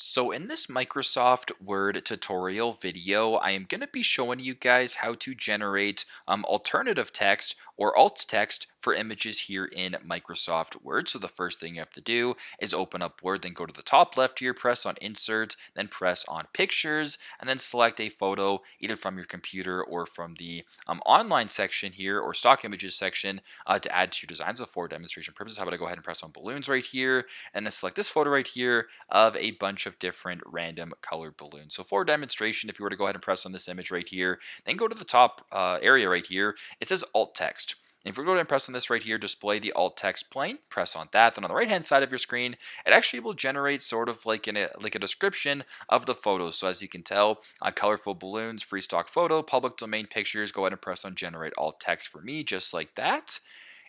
So in this Microsoft Word tutorial video, I am going to be showing you guys how to generate alternative text or alt text for images here in Microsoft Word. So the first thing you have to do is open up Word, then go to the top left here, press on Insert, then press on Pictures, and then select a photo either from your computer or from the online section here or stock images section to add to your design. So for demonstration purposes, how about I go ahead and press on balloons right here, and then select this photo right here of a bunch of different random colored balloons. So for demonstration, if you were to go ahead and press on this image right here, then go to the top area right here, it says alt text. And if we go ahead and press on this right here, display the alt text plain, press on that. Then on the right hand side of your screen, it actually will generate sort of like a description of the photos. So as you can tell, colorful balloons, free stock photo, public domain pictures. Go ahead and press on generate alt text for me, just like that.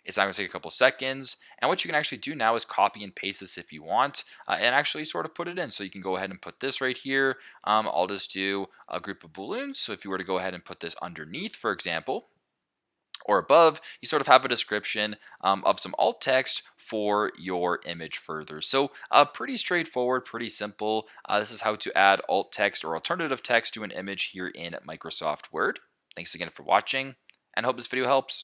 It's not going to take a couple seconds. And what you can actually do now is copy and paste this if you want and actually sort of put it in. So you can go ahead and put this right here. I'll just do a group of balloons. So if you were to go ahead and put this underneath, for example, or above, you sort of have a description of some alt text for your image further. So pretty straightforward, pretty simple. This is how to add alt text or alternative text to an image here in Microsoft Word. Thanks again for watching and hope this video helps.